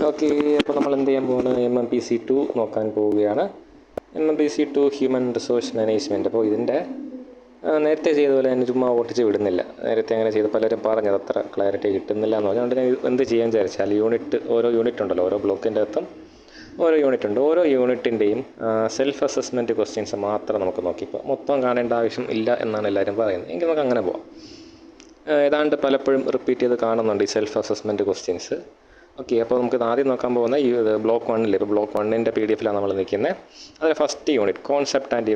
Okay, അപ്പോൾ നമ്മൾ എന്ത് ചെയ്യാൻ പോകുന്നത്? MMPC2 നോക്കാൻ പോവുകയാണ്. MMPC2 human resource management. അപ്പോൾ ഇതിൻ്റെ നേരത്തെ ചെയ്ത പോലെ തന്നെ ചുമ്മാ ഓട്ടിച്ച് വിടുന്നില്ല. നേരത്തെ അങ്ങനെ ചെയ്ത് പലരും പറഞ്ഞത് അത്ര ക്ലാരിറ്റി കിട്ടുന്നില്ല എന്ന് പറഞ്ഞുകൊണ്ട് ഞാൻ എന്ത് ചെയ്യാൻ വിചാരിച്ചാൽ ഓരോ യൂണിറ്റ് ഉണ്ടല്ലോ, ഓരോ ബ്ലോക്കിൻ്റെ അകത്തും ഓരോ യൂണിറ്റ് ഉണ്ട്. ഓരോ യൂണിറ്റിൻ്റെയും സെൽഫ് അസസ്മെൻറ്റ് ക്വസ്റ്റ്യൻസ് മാത്രം നമുക്ക് നോക്കി. ഇപ്പോൾ മൊത്തം കാണേണ്ട ആവശ്യം ഇല്ല എന്നാണ് എല്ലാവരും പറയുന്നത്. എങ്കിൽ നമുക്ക് അങ്ങനെ പോവാം. ഏതാണ്ട് പലപ്പോഴും റിപ്പീറ്റ് ചെയ്ത് കാണുന്നുണ്ട് ഈ സെൽഫ് അസസ്മെൻറ്റ് ക്വസ്റ്റ്യൻസ്. ഓക്കെ, അപ്പോൾ നമുക്ക് ആദ്യം നോക്കാൻ പോകുന്ന ഈ ബ്ലോക്ക് 1. ഇപ്പോൾ ബ്ലോക്ക് 1ൻ്റെ PDF ലാണ് നമ്മൾ നിൽക്കുന്നത്. അതിൽ first unit concept and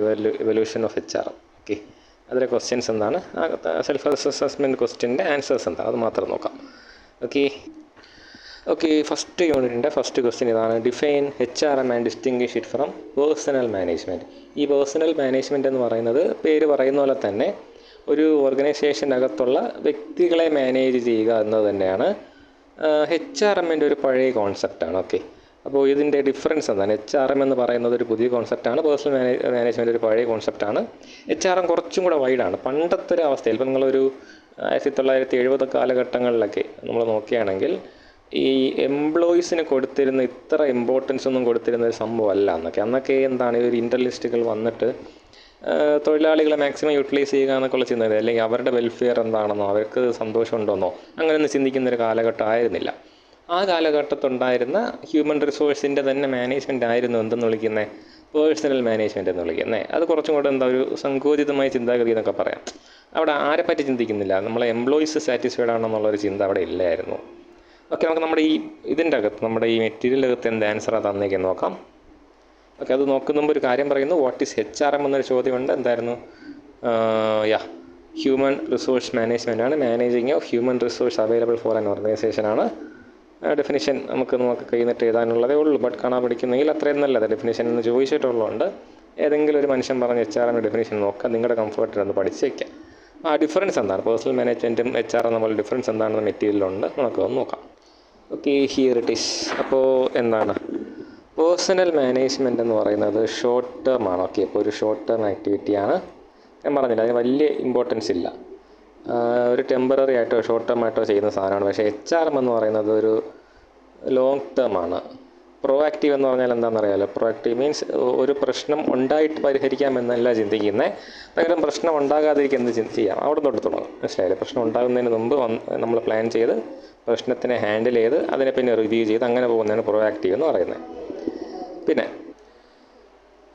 evolution of HR. Okay, അതിലെ ക്വസ്റ്റ്യൻസ് എന്താണ്, സെൽഫ് അസസ്മെൻറ്റ് ക്വസ്റ്റ്യൻ്റെ ആൻസേഴ്സ് എന്താണ്, അത് മാത്രം നോക്കാം. ഓക്കെ, ഫസ്റ്റ് യൂണിറ്റിൻ്റെ ഫസ്റ്റ് ക്വസ്റ്റ്യൻ ഇതാണ്: define HRM and distinguish it from personal management. ഈ പേഴ്സണൽ മാനേജ്മെൻറ്റ് എന്ന് പറയുന്നത് പേര് പറയുന്ന പോലെ തന്നെ ഒരു ഓർഗനൈസേഷനകത്തുള്ള വ്യക്തികളെ മാനേജ് ചെയ്യുക എന്നത് തന്നെയാണ്. HRMൻ്റെ ഒരു പഴയ കോൺസെപ്റ്റാണ്. ഓക്കെ, അപ്പോൾ ഇതിൻ്റെ ഡിഫറൻസ് എന്താണ്? HRM എന്ന് പറയുന്നത് ഒരു പുതിയ കോൺസെപ്റ്റാണ്, പേഴ്സണൽ മാനേജ്മെൻറ്റ് ഒരു പഴയ കോൺസെപ്റ്റാണ്. HRM കുറച്ചും കൂടെ വൈഡാണ്. പണ്ടത്തെ ഒരു അവസ്ഥയിൽ ഇപ്പോൾ നിങ്ങളൊരു 1970 കാലഘട്ടങ്ങളിലൊക്കെ നമ്മൾ നോക്കുകയാണെങ്കിൽ ഈ എംപ്ലോയീസിന് കൊടുത്തിരുന്ന ഇത്ര ഇമ്പോർട്ടൻസ് ഒന്നും കൊടുത്തിരുന്ന ഒരു സംഭവമല്ല അന്നൊക്കെ. എന്താണ്, ഒരു ഇൻ്റർലിസ്റ്റുകൾ വന്നിട്ട് തൊഴിലാളികളെ മാക്സിമം യൂട്ടിലൈസ് ചെയ്യുക എന്നൊക്കെയുള്ള ചിന്തകൾ, അല്ലെങ്കിൽ അവരുടെ വെൽഫെയർ എന്താണെന്നോ അവർക്ക് സന്തോഷമുണ്ടോന്നോ അങ്ങനെയൊന്നും ചിന്തിക്കുന്നൊരു കാലഘട്ടം ആയിരുന്നില്ല. ആ കാലഘട്ടത്തുണ്ടായിരുന്ന ഹ്യൂമൻ റിസോഴ്സിൻ്റെ തന്നെ മാനേജ്മെൻ്റ് ആയിരുന്നു എന്തെന്ന് വിളിക്കുന്നത്, പേഴ്സണൽ മാനേജ്മെൻറ്റ് എന്ന് വിളിക്കുന്നത്. അത് കുറച്ചും കൂടെ ഒരു സങ്കോചിതമായ ചിന്താഗതി എന്നൊക്കെ പറയാം. അവിടെ ആരെപ്പറ്റി ചിന്തിക്കുന്നില്ല, നമ്മളെ എംപ്ലോയീസ് സാറ്റിസ്ഫൈഡ് ആണെന്നുള്ളൊരു ചിന്ത അവിടെ ഇല്ലായിരുന്നു. ഓക്കെ, നമുക്ക് നമ്മുടെ ഇതിൻ്റെ അകത്ത്, നമ്മുടെ ഈ മെറ്റീരിയലകത്ത് എന്ത് ആൻസറാണ് തന്നേക്കെന്ന് നോക്കാം. ഓക്കെ, അത് നോക്കുമ്പോൾ ഒരു കാര്യം പറയുന്നു, വാട്ട് ഈസ് HRM എന്നൊരു ചോദ്യമുണ്ട്. എന്തായിരുന്നു? ഹ്യൂമൻ റിസോഴ്സ് മാനേജ്മെൻ്റ് ആണ്. Managing of human resource available for an ഓർഗനൈസേഷനാണ്. ഡെഫിനിഷൻ നമുക്ക് കൈന്നിട്ട് എഴുതാനുള്ളതേ ഉള്ളൂ. ബട്ട് കാണാൻ പഠിക്കുന്നെങ്കിൽ അത്രയും നല്ലത്. ഡെഫിനിഷൻ എന്ന് ചോദിച്ചിട്ടുള്ളതുകൊണ്ട് ഏതെങ്കിലും ഒരു മനുഷ്യൻ പറഞ്ഞ HRM ഡെഫിനിഷൻ നോക്കാം, നിങ്ങളുടെ കംഫർട്ടിലൊന്ന് പഠിച്ച് വയ്ക്കാം. ആ ഡിഫറൻസ് എന്താണ്, പേഴ്സണൽ മാനേജ്മെൻറ്റും HRM തമ്മിൽ ഡിഫറൻസ് എന്താണെന്ന് മെറ്റീരിയലുണ്ട്, നമുക്കൊന്ന് നോക്കാം. Okay, here it is. അപ്പോൾ എന്താണ് പേഴ്സണൽ മാനേജ്മെൻറ്റ് എന്ന് പറയുന്നത്? ഷോർട്ട് ടേം ആണ്. ഓക്കെ, അപ്പോൾ ഒരു ഷോർട്ട് ടേം ആക്ടിവിറ്റിയാണ്. ഞാൻ പറഞ്ഞില്ല, അതിന് വലിയ ഇമ്പോർട്ടൻസ് ഇല്ല. ഒരു ടെമ്പററി ആയിട്ടോ ഷോർട്ട് ടേം ആയിട്ടോ ചെയ്യുന്ന സാധനമാണ്. പക്ഷേ HRM എന്ന് പറയുന്നത് ഒരു ലോങ് ടേം ആണ്. പ്രൊആക്റ്റീവ് എന്ന് പറഞ്ഞാൽ എന്താണെന്ന് അറിയാമല്ലോ. പ്രൊആക്റ്റീവ് മീൻസ് ഒരു പ്രശ്നം ഉണ്ടായിട്ട് പരിഹരിക്കാമെന്നല്ല ചിന്തിക്കുന്നത്, പകരം പ്രശ്നം ഉണ്ടാകാതിരിക്കുക എന്ത് ചെയ്യാം അവിടെ തൊട്ട് തുടങ്ങും. മനസ്സിലായില്ലേ? പ്രശ്നം ഉണ്ടാകുന്നതിന് മുമ്പ് നമ്മൾ പ്ലാൻ ചെയ്ത് പ്രശ്നത്തിനെ ഹാൻഡിൽ ചെയ്ത് അതിനെ പിന്നെ റിവ്യൂ ചെയ്ത് അങ്ങനെ പോകുന്നതാണ് പ്രൊആക്റ്റീവ് എന്ന് പറയുന്നത്. പിന്നെ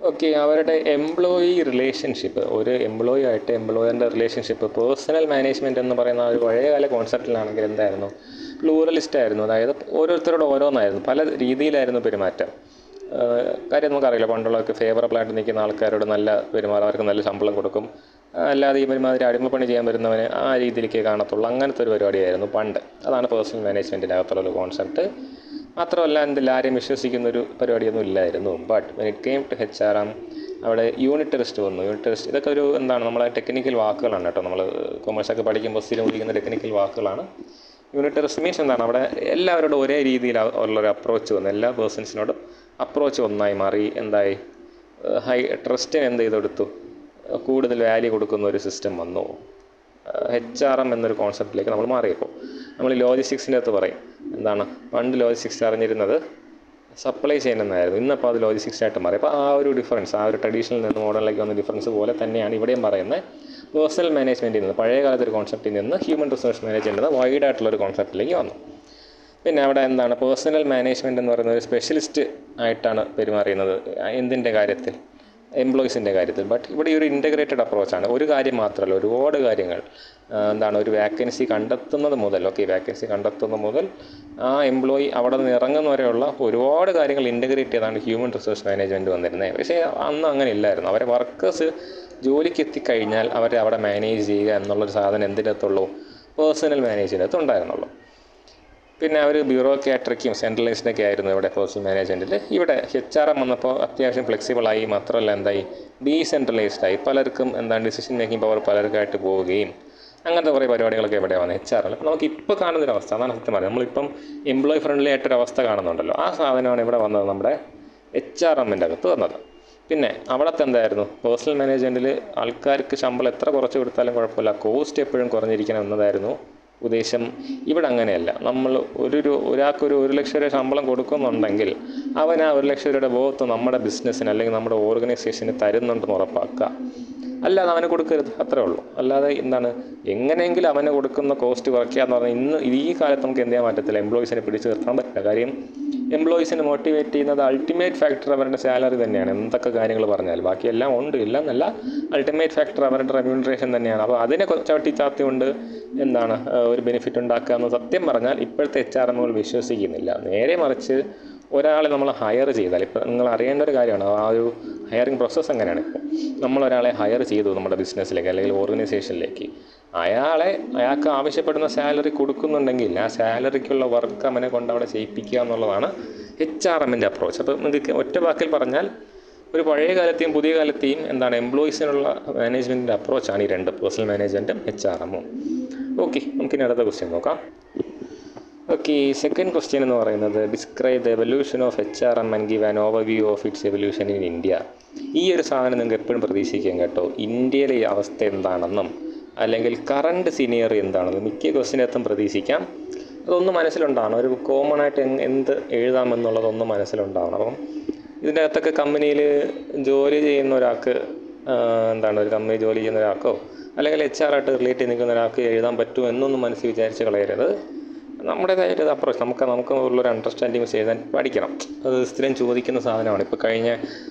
ഓക്കെ, അവരുടെ എംപ്ലോയി റിലേഷൻഷിപ്പ്, ഒരു എംപ്ലോയി ആയിട്ട് എംപ്ലോയറിൻ്റെ റിലേഷൻഷിപ്പ്. പേഴ്സണൽ മാനേജ്മെൻറ്റ് എന്ന് പറയുന്ന ഒരു പഴയകാല കോൺസെപ്റ്റിലാണെങ്കിൽ എന്തായിരുന്നു, പ്ലൂറലിസ്റ്റ് ആയിരുന്നു. അതായത് ഓരോരുത്തരോട് ഓരോന്നായിരുന്നു, പല രീതിയിലായിരുന്നു പെരുമാറ്റം. കാര്യം നമുക്കറിയില്ല, പണ്ടുള്ളവർക്ക് ഫേവറബിളായിട്ട് നിൽക്കുന്ന ആൾക്കാരോട് നല്ല പെരുമാറും, അവർക്ക് നല്ല ശമ്പളം കൊടുക്കും. അല്ലാതെ ഈ ഒരുമാതിരി അടിമപ്പണി ചെയ്യാൻ വരുന്നവന് ആ രീതിയിലേക്ക് കാണത്തുള്ളൂ. അങ്ങനത്തെ ഒരു പരിപാടിയായിരുന്നു പണ്ട്. അതാണ് പേഴ്സണൽ മാനേജ്മെൻറ്റിൻ്റെ അകത്തുള്ളൊരു കോൺസെപ്റ്റ്. മാത്രമല്ല ആരെയും വിശ്വസിക്കുന്നൊരു പരിപാടിയൊന്നും ഇല്ലായിരുന്നു. But when it came to HRM അവിടെ യൂണിറ്റ് ടെസ്റ്റ് വന്നു. യൂണിറ്റ് ടെസ്റ്റ് ഇതൊക്കെ ഒരു നമ്മളെ ടെക്നിക്കൽ വാക്കുകളാണ് കേട്ടോ. നമ്മൾ കൊമേഴ്സൊക്കെ പഠിക്കുമ്പോൾ സ്ഥിരം ഉപയോഗിക്കുന്ന ടെക്നിക്കൽ വാക്കുകളാണ്. യൂണിറ്റ് ടെസ്റ്റ് മീൻസ് എന്താണ്, അവിടെ എല്ലാവരോടും ഒരേ രീതിയിൽ ഉള്ളൊരു അപ്രോച്ച് വന്നു. എല്ലാ പേഴ്സൺസിനോടും അപ്രോച്ച് ഒന്നായി മാറി. എന്തായി, ട്രസ്റ്റിന് എന്ത് ചെയ്തെടുത്തു, കൂടുതൽ വാല്യൂ കൊടുക്കുന്ന ഒരു സിസ്റ്റം വന്നു. HRM എന്നൊരു കോൺസെപ്റ്റിലേക്ക് നമ്മൾ മാറിയപ്പോൾ നമ്മൾ ലോജിസ്റ്റിക്സിൻ്റെ അകത്ത് പറയും എന്താണ്, പണ്ട് ലോജിസ്റ്റിക്സ് അറിഞ്ഞിരുന്നത് സപ്ലൈ ചെയിൻ എന്നായിരുന്നു, ഇന്നപ്പോൾ അത് ലോജിസ്റ്റിക്സ് ആയിട്ട് മാറി. അപ്പോൾ ആ ഒരു ഡിഫറൻസ്, ആ ഒരു ട്രഡീഷണൽ നിന്ന് മോഡലിലേക്ക് വന്ന ഡിഫറൻസ് പോലെ തന്നെയാണ് ഇവിടെയും പറയുന്നത്. പേഴ്സണൽ മാനേജ്മെൻറ്റിൽ നിന്ന്, പഴയ കാലത്ത് ഒരു കോൺസെപ്റ്റിൽ നിന്ന് ഹ്യൂമൻ റിസോഴ്സ് മാനേജ്മെൻറ്റ് വൈഡായിട്ടുള്ളൊരു കോൺസെപ്റ്റിലേക്ക് വന്നു. പിന്നെ അവിടെ എന്താണ്, പേഴ്സണൽ മാനേജ്മെൻറ്റ് എന്ന് പറയുന്ന ഒരു സ്പെഷ്യലിസ്റ്റ് ആയിട്ടാണ് പെരുമാറുന്നത്. എന്തിൻ്റെ കാര്യത്തിൽ? എംപ്ലോയീസിൻ്റെ കാര്യത്തിൽ. ബട്ട് ഇവിടെ ഒരു ഇൻ്റഗ്രേറ്റഡ് അപ്രോച്ചാണ്. ഒരു കാര്യം മാത്രമല്ല, ഒരുപാട് കാര്യങ്ങൾ. ഒരു വാക്കൻസി കണ്ടെത്തുന്നത് മുതൽ ആ എംപ്ലോയി അവിടെ നിന്ന് ഇറങ്ങുന്നവരെയുള്ള ഒരുപാട് കാര്യങ്ങൾ ഇൻ്റഗ്രേറ്റ് ചെയ്താണ് ഹ്യൂമൻ റിസോഴ്സ് മാനേജ്മെൻറ്റ് വന്നിരുന്നത്. പക്ഷേ അന്ന് അങ്ങനെ ഇല്ലായിരുന്നു. അവരെ വർക്കേഴ്സ് ജോലിക്ക് എത്തിക്കഴിഞ്ഞാൽ അവരെ അവിടെ മാനേജ് ചെയ്യുക എന്നുള്ളൊരു സാധനം എന്തിനകത്തുള്ളൂ, പേഴ്സണൽ മാനേജ്മെൻറ്റിനകത്ത് ഉണ്ടായിരുന്നുള്ളൂ. പിന്നെ അവർ ബ്യൂറോക്രാറ്റിക്കും സെൻട്രലൈസ്ഡൊക്കെ ആയിരുന്നു ഇവിടെ പേഴ്സണൽ മാനേജ്മെൻറ്റിൽ. ഇവിടെ HRM വന്നപ്പോൾ അത്യാവശ്യം ഫ്ലെക്സിബിളായി, മാത്രമല്ല എന്തായി, ഡീസെൻട്രലൈസ്ഡായി. പലർക്കും ഡിസിഷൻ മേക്കിംഗ് പവർ പലർക്കായിട്ട് പോവുകയും അങ്ങനത്തെ കുറേ പരിപാടികളൊക്കെ ഇവിടെ വന്നു HRM. അപ്പോൾ നമുക്കിപ്പോൾ കാണുന്നൊരവസ്ഥ, അതാണ് സത്യം പറയുന്നത്. നമ്മളിപ്പം എംപ്ലോയി ഫ്രണ്ട്ലി ആയിട്ടൊരവസ്ഥ കാണുന്നുണ്ടല്ലോ, ആ സാധനമാണ് ഇവിടെ വന്നത്, നമ്മുടെ HRMൻ്റെ അകത്ത് വന്നത്. പിന്നെ അവിടുത്തെ എന്തായിരുന്നു, പേഴ്സണൽ മാനേജ്മെൻറ്റിൽ ആൾക്കാർക്ക് ശമ്പളം എത്ര കുറച്ച് കൊടുത്താലും കുഴപ്പമില്ല, കോസ്റ്റ് എപ്പോഴും കുറഞ്ഞിരിക്കണം എന്നതായിരുന്നു ഉദ്ദേശം ഇവിടെ അങ്ങനെയല്ല. നമ്മൾ ഒരാൾക്കൊരു 1,00,000 രൂപ ശമ്പളം കൊടുക്കുന്നുണ്ടെങ്കിൽ അവൻ ആ 1,00,000 രൂപയുടെ ബോത്ത് നമ്മുടെ ബിസിനസ്സിന് അല്ലെങ്കിൽ നമ്മുടെ ഓർഗനൈസേഷന് തരുന്നുണ്ടെന്ന് ഉറപ്പാക്കുക. അല്ലാതെ അവന് കൊടുക്കരുത്, അത്രേ ഉള്ളൂ. അല്ലാതെ എന്താണ് എങ്ങനെയെങ്കിലും അവന് കൊടുക്കുന്ന കോസ്റ്റ് കുറയ്ക്കുക എന്ന് പറഞ്ഞാൽ ഈ കാലത്ത് നമുക്ക് എന്ത് ചെയ്യാൻ പറ്റത്തില്ല, എംപ്ലോയീസിനെ പിടിച്ചു നിർത്താൻ പറ്റില്ല. കാര്യം എംപ്ലോയീസിനെ മോട്ടിവേറ്റ് ചെയ്യുന്നത് അൾട്ടിമേറ്റ് ഫാക്ടർ അവരുടെ സാലറി തന്നെയാണ്. എന്തൊക്കെ കാര്യങ്ങൾ പറഞ്ഞാൽ ബാക്കിയെല്ലാം ഉണ്ട്, ഇല്ല എന്നല്ല, അൾട്ടിമേറ്റ് ഫാക്ടർ അവരുടെ റെമ്യൂണറേഷൻ തന്നെയാണ്. അപ്പോൾ അതിനെ ചവിട്ടി കൊണ്ട് എന്താണ് ഒരു ബെനിഫിറ്റ് ഉണ്ടാക്കുക എന്ന് സത്യം പറഞ്ഞാൽ ഇപ്പോഴത്തെ HRMകൾ വിശ്വസിക്കുന്നില്ല. നേരെ മറിച്ച് ഒരാളെ നമ്മൾ ഹയർ ചെയ്താൽ, ഇപ്പോൾ നിങ്ങൾ അറിയേണ്ട ഒരു കാര്യമാണ് ആ ഒരു ഹയറിങ് പ്രോസസ്സ് എങ്ങനെയാണ്. ഇപ്പോൾ നമ്മളൊരാളെ ഹയർ ചെയ്തു നമ്മുടെ ബിസിനസ്സിലേക്ക് അല്ലെങ്കിൽ ഓർഗനൈസേഷനിലേക്ക്, അയാൾക്ക് ആവശ്യപ്പെടുന്ന സാലറി കൊടുക്കുന്നുണ്ടെങ്കിൽ ആ സാലറിക്കുള്ള വർക്ക് അവനെ കൊണ്ട് അവിടെ ചെയ്യിപ്പിക്കുക എന്നുള്ളതാണ് HRMൻ്റെ അപ്രോച്ച്. അപ്പോൾ നിങ്ങൾക്ക് ഒറ്റ വാക്കിൽ പറഞ്ഞാൽ ഒരു പഴയ കാലത്തെയും പുതിയ കാലത്തെയും എന്താണ് എംപ്ലോയീസിനുള്ള മാനേജ്മെൻറ്റിൻ്റെ അപ്രോച്ചാണ് ഈ രണ്ട്, പേഴ്സണൽ മാനേജ്മെൻറ്റും HRMഉം. ഓക്കെ, നമുക്കിനി അടുത്ത ക്വസ്റ്റ്യൻ നോക്കാം. ഓക്കെ, സെക്കൻഡ് ക്വസ്റ്റ്യൻ എന്ന് പറയുന്നത് describe the evolution of HRM and give an overview of its evolution in India. ഈ ഒരു സാധനം നിങ്ങൾക്ക് എപ്പോഴും പ്രതീക്ഷിക്കാം കേട്ടോ. ഇന്ത്യയിലെ ഈ അവസ്ഥ എന്താണെന്നും അല്ലെങ്കിൽ കറണ്ട് സിനിയറി എന്താണെന്നും മിക്ക ക്വസ്റ്റ്യനകത്തും പ്രതീക്ഷിക്കാം. അതൊന്നും മനസ്സിലുണ്ടാവണം. ഒരു കോമൺ ആയിട്ട് എന്ത് എഴുതാമെന്നുള്ളതൊന്നും മനസ്സിലുണ്ടാവണം. അപ്പം ഇതിൻ്റെ അകത്തൊക്കെ കമ്പനിയിൽ ജോലി ചെയ്യുന്ന ഒരാൾക്ക് എന്താണ് ഒരു കമ്പനി ജോലി ചെയ്യുന്ന ഒരാൾക്കോ അല്ലെങ്കിൽ HR ആയിട്ട് റിലേറ്റ് ചെയ്ത് നിൽക്കുന്ന ഒരാൾക്ക് എഴുതാൻ പറ്റുമോ എന്നൊന്നും മനസ്സിൽ വിചാരിച്ച് കളയരുത്. നമ്മുടേതായിട്ട് അപ്രോച്ച് നമുക്ക് ഉള്ളൊരു അണ്ടർസ്റ്റാൻഡിങ് എഴുതാൻ പഠിക്കണം. അത് സ്ഥിരം ചോദിക്കുന്ന സാധനമാണ്. ഇപ്പോൾ കഴിഞ്ഞ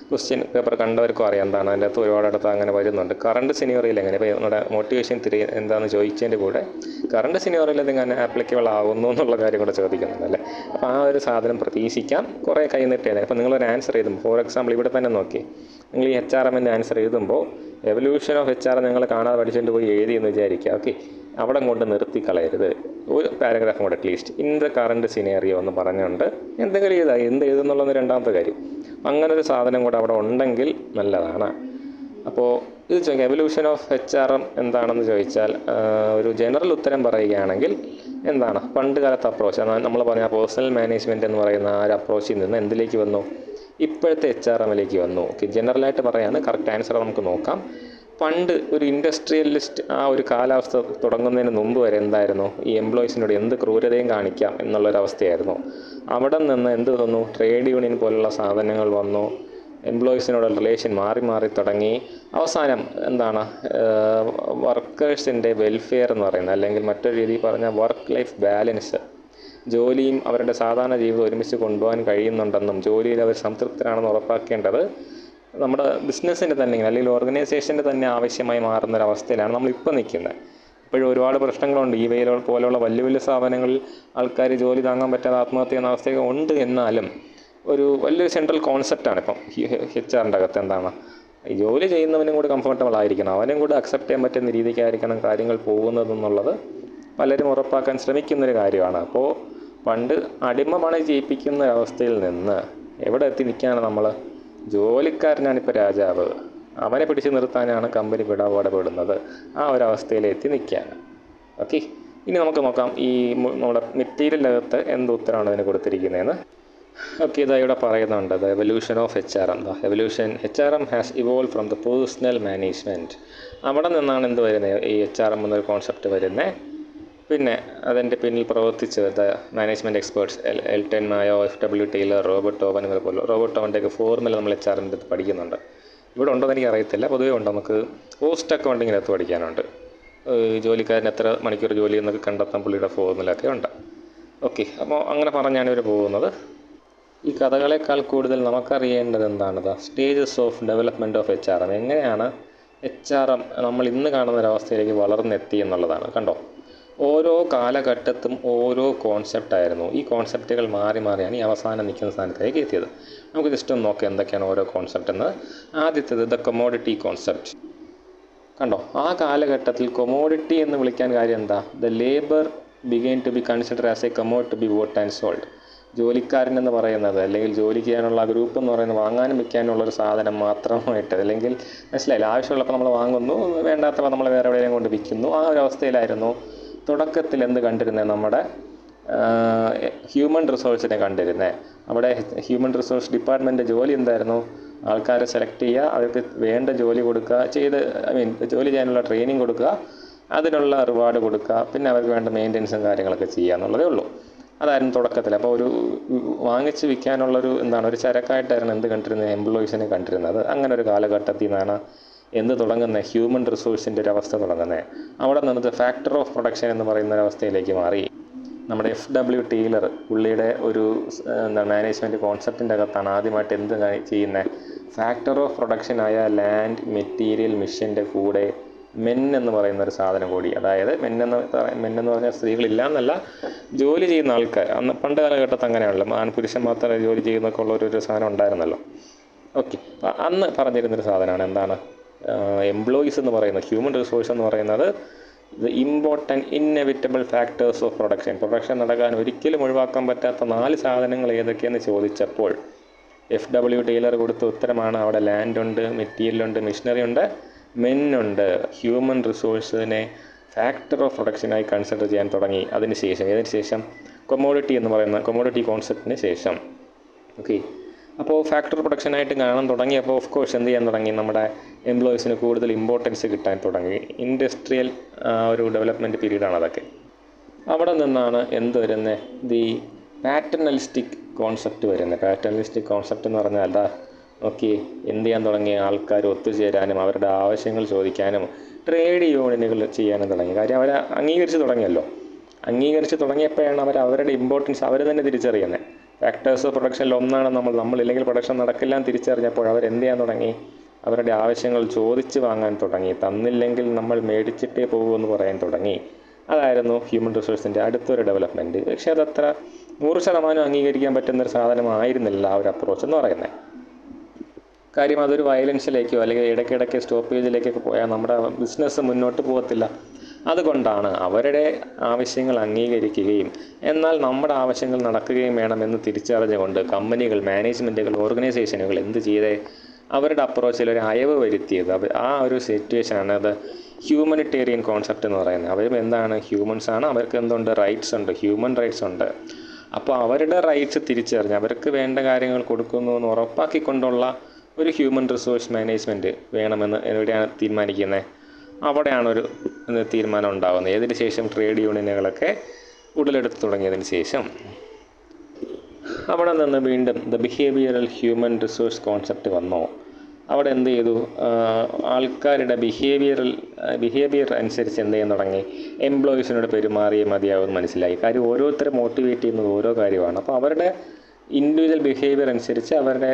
ക്വസ്റ്റ്യൻ പേപ്പർ കണ്ടവർക്കും അറിയാം എന്താണ് അതിൻ്റെ അകത്ത് ഒരുപാടടുത്ത് അങ്ങനെ വരുന്നുണ്ട്. കറണ്ട് സിനിയറിയിൽ എങ്ങനെ, ഇപ്പോൾ നമ്മുടെ മോട്ടിവേഷൻ എന്താണെന്ന് ചോദിച്ചതിൻ്റെ കൂടെ കറണ്ട് സിനിയറിയിൽ അതെങ്ങനെ ആപ്ലിക്കബിൾ ആകുന്നു എന്നുള്ള കാര്യം കൂടെ ചോദിക്കുന്നുണ്ടല്ലേ. അപ്പോൾ ആ ഒരു സാധനം പ്രതീക്ഷിക്കാം. കുറേ കൈ നീട്ടിയത്. അപ്പോൾ നിങ്ങളൊരു ആൻസർ എഴുതുമ്പോൾ, ഫോർ എക്സാമ്പിൾ ഇവിടെ തന്നെ നോക്കി, നിങ്ങൾ ഈ HRMൻ്റെ ആൻസർ എഴുതുമ്പോൾ എവല്യൂഷൻ ഓഫ് HR നിങ്ങൾ കാണാതെ പഠിച്ചുകൊണ്ട് പോയി എഴുതി എന്ന് വിചാരിക്കുക. ഓക്കെ, അവിടെ കൊണ്ട് നിർത്തി കളയരുത്. ഒരു പാരഗ്രാഫും കൂടെ at least in the current scenario എന്ന് പറഞ്ഞുകൊണ്ട് എന്തെങ്കിലും എന്ത് എഴുതുന്നുള്ളതെന്ന് രണ്ടാമത്തെ കാര്യം. അങ്ങനൊരു സാധനം കൂടെ അവിടെ ഉണ്ടെങ്കിൽ നല്ലതാണ്. അപ്പോൾ ഇത് ചോദിക്കാം, എവല്യൂഷൻ ഓഫ് HRM എന്താണെന്ന് ചോദിച്ചാൽ ഒരു ജനറൽ ഉത്തരം പറയുകയാണെങ്കിൽ എന്താണ് പണ്ട് കാലത്തെ അപ്രോച്ച്, നമ്മൾ പറഞ്ഞ പേഴ്സണൽ മാനേജ്മെൻറ്റ് എന്ന് പറയുന്ന ആ ഒരു അപ്രോച്ചിൽ നിന്ന് എന്തിലേക്ക് വന്നു, ഇപ്പോഴത്തെ HRMലേക്ക് വന്നു. ഓക്കെ, ജനറലായിട്ട് പറയാണ്. കറക്റ്റ് ആൻസർ നമുക്ക് നോക്കാം. പണ്ട് ഒരു ഇൻഡസ്ട്രിയലിസ്റ്റ് ആ ഒരു കാലാവസ്ഥ തുടങ്ങുന്നതിന് മുമ്പ് വരെ എന്തായിരുന്നു, ഈ എംപ്ലോയീസിനോട് എന്ത് ക്രൂരതയും കാണിക്കാം എന്നുള്ളൊരവസ്ഥയായിരുന്നു. അവിടെ നിന്ന് എന്ത് വന്നു, ട്രേഡ് യൂണിയൻ പോലുള്ള സാധനങ്ങൾ വന്നു. എംപ്ലോയീസിനോട് റിലേഷൻ മാറി തുടങ്ങി. അവസാനം എന്താണ് വർക്കേഴ്സിൻ്റെ വെൽഫെയർ എന്ന് പറയുന്നത്, അല്ലെങ്കിൽ മറ്റൊരു രീതിയിൽ പറഞ്ഞാൽ വർക്ക് ലൈഫ് ബാലൻസ്, ജോലിയും അവരുടെ സാധാരണ ജീവിതം ഒരുമിച്ച് കൊണ്ടുപോകാൻ കഴിയുന്നുണ്ടെന്നും ജോലിയിൽ അവർ സംതൃപ്തരാണെന്ന് ഉറപ്പാക്കേണ്ടത് നമ്മുടെ ബിസിനസ്സിൻ്റെ തന്നെ അല്ലെങ്കിൽ ഓർഗനൈസേഷൻ്റെ തന്നെ ആവശ്യമായി മാറുന്നൊരവസ്ഥയിലാണ് നമ്മളിപ്പോൾ നിൽക്കുന്നത്. ഇപ്പോഴും ഒരുപാട് പ്രശ്നങ്ങളുണ്ട്. ഈ പോലെയുള്ള വലിയ സ്ഥാപനങ്ങളിൽ ആൾക്കാർ ജോലി താങ്ങാൻ പറ്റാതെ ആത്മഹത്യ ചെയ്യുന്ന അവസ്ഥയൊക്കെ ഉണ്ട്. എന്നാലും ഒരു വലിയൊരു സെൻട്രൽ കോൺസെപ്റ്റാണ് ഇപ്പം HRൻ്റെ അകത്ത് എന്താണ്, ഈ ജോലി ചെയ്യുന്നവനും കൂടി കംഫർട്ടബിൾ ആയിരിക്കണം, അവനും കൂടി അക്സെപ്റ്റ് ചെയ്യാൻ പറ്റുന്ന രീതിക്കായിരിക്കണം കാര്യങ്ങൾ പോകുന്നതെന്നുള്ളത് പലരും ഉറപ്പാക്കാൻ ശ്രമിക്കുന്നൊരു കാര്യമാണ്. അപ്പോൾ പണ്ട് അടിമ പണി ചെയ്യിപ്പിക്കുന്ന ഒരവസ്ഥയിൽ നിന്ന് എവിടെ എത്തി നിൽക്കുകയാണ് നമ്മൾ, ജോലിക്കാരനാണിപ്പോൾ രാജാവ്, അവനെ പിടിച്ചു നിർത്താനാണ് കമ്പനി പെടുന്നത്. ആ ഒരവസ്ഥയിലെത്തി നിൽക്കുകയാണ്. ഓക്കെ, ഇനി നമുക്ക് നോക്കാം ഈ നമ്മുടെ മെറ്റീരിയലിനകത്ത് എന്ത് ഉത്തരമാണ് ഇതിന് കൊടുത്തിരിക്കുന്നതെന്ന്. ഓക്കെ, ഇതാ ഇവിടെ പറയുന്നുണ്ട് the evolution of HRM. HRM has evolve from the personal management. അവിടെ നിന്നാണ് എന്ത് വരുന്നത്, ഈ HRM എന്നൊരു കോൺസെപ്റ്റ് വരുന്നത്. പിന്നെ അതിൻ്റെ പിന്നിൽ പ്രവർത്തിച്ചത് management experts Elton മായോ, FW Taylor, Robert Owen പോലെ. റോബർട്ട് ഓവൻ്റെയൊക്കെ ഫോർമുല നമ്മൾ HRMൻ്റെ അടുത്ത് പഠിക്കുന്നുണ്ട്. ഇവിടെ ഉണ്ടോയെന്ന് എനിക്ക് അറിയത്തില്ല, പൊതുവേ ഉണ്ട്. നമുക്ക് കോസ്റ്റ് അക്കൗണ്ടിങ്ങിനകത്ത് പഠിക്കാനുണ്ട്. ജോലിക്കാരന് എത്ര മണിക്കൂർ ജോലി എന്നൊക്കെ കണ്ടെത്താൻ പുള്ളിയുടെ ഫോർമുലയൊക്കെ ഉണ്ട്. ഓക്കെ, അപ്പോൾ അങ്ങനെ പറഞ്ഞാണ് ഇവർ പോകുന്നത്. ഈ കഥകളേക്കാൾ കൂടുതൽ നമുക്കറിയേണ്ടത് എന്താണത്, stages of development of HRM. എങ്ങനെയാണ് HRM നമ്മൾ ഇന്ന് കാണുന്ന ഒരവസ്ഥയിലേക്ക് വളർന്നെത്തി എന്നുള്ളതാണ്. കണ്ടോ, ഓരോ കാലഘട്ടത്തും ഓരോ കോൺസെപ്റ്റായിരുന്നു. ഈ കോൺസെപ്റ്റുകൾ മാറിയാണ് ഈ അവസാനം നിൽക്കുന്ന സ്ഥാനത്തേക്ക് എത്തിയത്. നമുക്ക് ജസ്റ്റ് ഒന്ന് നോക്കാം എന്തൊക്കെയാണ് ഓരോ കോൺസെപ്റ്റ് എന്ന്. ആദ്യത്തേത് ദ കമോഡിറ്റി കോൺസെപ്റ്റ്. കണ്ടോ, ആ കാലഘട്ടത്തിൽ കൊമോഡിറ്റി എന്ന് വിളിക്കാൻ കാര്യം എന്താ, the labour began to be consider as a commodity to be bought and sold. ജോലിക്കാരൻ എന്ന് പറയുന്നത് അല്ലെങ്കിൽ ജോലി ചെയ്യാനുള്ള ഗ്രൂപ്പ് എന്ന് പറയുന്നത് വാങ്ങാനും വിൽക്കാനുള്ളൊരു സാധനം മാത്രമായിട്ട്, അല്ലെങ്കിൽ മനസ്സിലായില്ല, ആവശ്യമുള്ളപ്പോൾ നമ്മൾ വാങ്ങുന്നു, വേണ്ടാത്തപ്പോൾ നമ്മൾ വേറെ എവിടെയെങ്കിലും കൊണ്ട് വിൽക്കുന്നു. ആ ഒരു അവസ്ഥയിലായിരുന്നു തുടക്കത്തിൽ എന്ത് കണ്ടിരുന്നത്, നമ്മുടെ ഹ്യൂമൻ റിസോഴ്സിനെ കണ്ടിരുന്നത്. അവിടെ ഹ്യൂമൻ റിസോഴ്സ് ഡിപ്പാർട്ട്മെൻറ്റ് ജോലി എന്തായിരുന്നു, ആൾക്കാരെ സെലക്ട് ചെയ്യുക, അവർക്ക് വേണ്ട ജോലി കൊടുക്കുക, ജോലി ചെയ്യാനുള്ള ട്രെയിനിങ് കൊടുക്കുക, അതിനുള്ള റിവാർഡ് കൊടുക്കുക, പിന്നെ അവർക്ക് വേണ്ട മെയിൻ്റെനൻസും കാര്യങ്ങളൊക്കെ ചെയ്യുക എന്നുള്ളതേ ഉള്ളൂ. അതായിരുന്നു തുടക്കത്തിൽ. അപ്പോൾ ഒരു വാങ്ങിച്ച് വിൽക്കാനുള്ളൊരു ഒരു ചരക്കായിട്ടായിരുന്നു എന്ത് കണ്ടിരുന്നത്, എംപ്ലോയീസിനെ കണ്ടിരുന്നത്. അങ്ങനെ ഒരു കാലഘട്ടത്തിൽ നിന്നാണ് എന്ത് തുടങ്ങുന്നത്, ഹ്യൂമൻ റിസോഴ്സിൻ്റെ ഒരു അവസ്ഥ തുടങ്ങുന്നത്. അവിടെ നിന്നത് ഫാക്ടർ ഓഫ് പ്രൊഡക്ഷൻ എന്ന് പറയുന്ന ഒരവസ്ഥയിലേക്ക് മാറി. നമ്മുടെ FW ടീലർ പുള്ളിയുടെ ഒരു മാനേജ്മെൻറ്റ് കോൺസെപ്റ്റിൻ്റെ അകത്താണ് ആദ്യമായിട്ട് എന്ത് ചെയ്യുന്നത്, ഫാക്ടർ ഓഫ് പ്രൊഡക്ഷനായ ലാൻഡ്, മെറ്റീരിയൽ, മിഷൻ്റെ കൂടെ മെൻ എന്ന് പറയുന്ന ഒരു സാധനം കൂടി. അതായത് മെന്നെന്ന് പറഞ്ഞാൽ സ്ത്രീകളില്ല എന്നല്ല, ജോലി ചെയ്യുന്ന ആൾക്കാർ. അന്ന് പണ്ട് കാലഘട്ടത്ത് അങ്ങനെയാണല്ലോ, പുരുഷൻ മാത്രമേ ജോലി ചെയ്യുന്നൊക്കെ ഉള്ളൊരു സാധനം ഉണ്ടായിരുന്നല്ലോ. ഓക്കെ, അപ്പോൾ അന്ന് പറഞ്ഞിരുന്നൊരു സാധനമാണ് എന്താണ്, എംപ്ലോയീസ് എന്ന് പറയുന്നത്, ഹ്യൂമൻ റിസോഴ്സ് എന്ന് പറയുന്നത് the important inevitable factors of production നടക്കാൻ ഒരിക്കലും ഒഴിവാക്കാൻ പറ്റാത്ത 4 സാധനങ്ങൾ ഏതൊക്കെയെന്ന് ചോദിച്ചപ്പോൾ FW ടീലർ കൊടുത്ത ഉത്തരമാണ് അവിടെ ലാൻഡുണ്ട്, മെറ്റീരിയലുണ്ട്, മെഷീനറി ഉണ്ട്, മെന്നുണ്ട്. ഹ്യൂമൻ റിസോഴ്സിനെ ഫാക്ടർ ഓഫ് പ്രൊഡക്ഷനായി കൺസിഡർ ചെയ്യാൻ തുടങ്ങി. അതിന് ശേഷം കൊമോഡിറ്റി എന്ന് പറയുന്ന കൊമോഡിറ്റി കോൺസെപ്റ്റിന് ശേഷം. ഓക്കെ, അപ്പോൾ ഫാക്ടർ പ്രൊഡക്ഷനായിട്ട് കാണാൻ തുടങ്ങിയപ്പോൾ ഓഫ് കോഴ്സ് എന്ത് ചെയ്യാൻ തുടങ്ങി, നമ്മുടെ എംപ്ലോയീസിന് കൂടുതൽ ഇമ്പോർട്ടൻസ് കിട്ടാൻ തുടങ്ങി. ഇൻഡസ്ട്രിയൽ ഒരു ഡെവലപ്മെൻറ്റ് പീരീഡാണ് അതൊക്കെ. അവിടെ നിന്നാണ് എന്ത് വരുന്നത്, ദി പാറ്റർണലിസ്റ്റിക് കോൺസെപ്റ്റ് വരുന്നത്. പാറ്റർണലിസ്റ്റിക് കോൺസെപ്റ്റ് എന്ന് പറഞ്ഞാൽ എന്താ, ഓക്കെ, എന്ത് ചെയ്യാൻ തുടങ്ങി, ആൾക്കാർ ഒത്തുചേരാനും അവരുടെ ആവശ്യങ്ങൾ ചോദിക്കാനും ട്രേഡ് യൂണിയനുകൾ ചെയ്യാനും തുടങ്ങി. കാര്യം അവർ അംഗീകരിച്ച് തുടങ്ങിയല്ലോ. അംഗീകരിച്ച് തുടങ്ങിയപ്പോഴാണ് അവരുടെ ഇമ്പോർട്ടൻസ് അവർ തന്നെ തിരിച്ചറിയുന്നത്. ഫാക്ടേഴ്സ് ഓഫ് പ്രൊഡക്ഷനിൽ ഒന്നാണ് നമ്മളില്ലെങ്കിൽ പ്രൊഡക്ഷൻ നടക്കില്ല എന്ന് തിരിച്ചറിഞ്ഞപ്പോൾ അവരെന്ത് ചെയ്യാൻ തുടങ്ങി, അവരുടെ ആവശ്യങ്ങൾ ചോദിച്ച് വാങ്ങാൻ തുടങ്ങി. തന്നില്ലെങ്കിൽ നമ്മൾ മേടിച്ചിട്ടേ പോകുമെന്ന് പറയാൻ തുടങ്ങി. അതായിരുന്നു ഹ്യൂമൻ റിസോഴ്സിൻ്റെ അടുത്തൊരു ഡെവലപ്മെൻറ്റ്. പക്ഷേ അതത്ര 100% അംഗീകരിക്കാൻ പറ്റുന്നൊരു സാധനമായിരുന്നില്ല ആ ഒരു അപ്രോച്ച് എന്ന് പറയുന്നത്. കാര്യം അതൊരു വയലൻസിലേക്കോ അല്ലെങ്കിൽ ഇടയ്ക്കിടയ്ക്ക് സ്റ്റോപ്പേജിലേക്കൊക്കെ പോയാൽ നമ്മുടെ ബിസിനസ് മുന്നോട്ട് പോകത്തില്ല. അതുകൊണ്ടാണ് അവരുടെ ആവശ്യങ്ങൾ അംഗീകരിക്കുകയും എന്നാൽ നമ്മുടെ ആവശ്യങ്ങൾ നടക്കുകയും വേണമെന്ന് തിരിച്ചറിഞ്ഞുകൊണ്ട് കമ്പനികൾ, മാനേജ്മെൻറ്റുകൾ, ഓർഗനൈസേഷനുകൾ എന്ത് ചെയ്തേ, അവരുടെ അപ്രോച്ചിൽ ഒരു അയവ് വരുത്തിയത്. ആ ഒരു സിറ്റുവേഷനാണ് അത് ഹ്യൂമനിറ്റേറിയൻ കോൺസെപ്റ്റ് എന്ന് പറയുന്നത്. അവരും എന്താണ്, ഹ്യൂമൻസാണ്, അവർക്ക് എന്തുണ്ട്, റൈറ്റ്സ് ഉണ്ട്, ഹ്യൂമൻ റൈറ്റ്സ് ഉണ്ട്. അപ്പോൾ അവരുടെ റൈറ്റ്സ് തിരിച്ചറിഞ്ഞ് അവർക്ക് വേണ്ട കാര്യങ്ങൾ കൊടുക്കുന്നു എന്ന് ഉറപ്പാക്കിക്കൊണ്ടുള്ള ഒരു ഹ്യൂമൻ റിസോഴ്സ് മാനേജ്മെൻറ്റ് വേണമെന്ന് എവിടെയാണ് തീരുമാനിക്കുന്നത്, അവിടെയാണൊരു തീരുമാനം ഉണ്ടാകുന്നത്. ഏതിന് ശേഷം ട്രേഡ് യൂണിയനുകളൊക്കെ ഉടലെടുത്ത് തുടങ്ങിയതിന് ശേഷം അവിടെ നിന്ന് വീണ്ടും the behavioural human resource concept വന്നു. അവിടെ എന്ത് ചെയ്തു, ആൾക്കാരുടെ ബിഹേവിയർ അനുസരിച്ച് എന്ത് ചെയ്യാൻ തുടങ്ങി, എംപ്ലോയീസിനോട് പെരുമാറിയേ മതിയാവുമെന്ന് മനസ്സിലായി. കാര്യം ഓരോരുത്തരെ മോട്ടിവേറ്റ് ചെയ്യുന്നത് ഓരോ കാര്യമാണ്. അപ്പോൾ അവരുടെ ഇൻഡിവിജ്വൽ ബിഹേവിയർ അനുസരിച്ച് അവരുടെ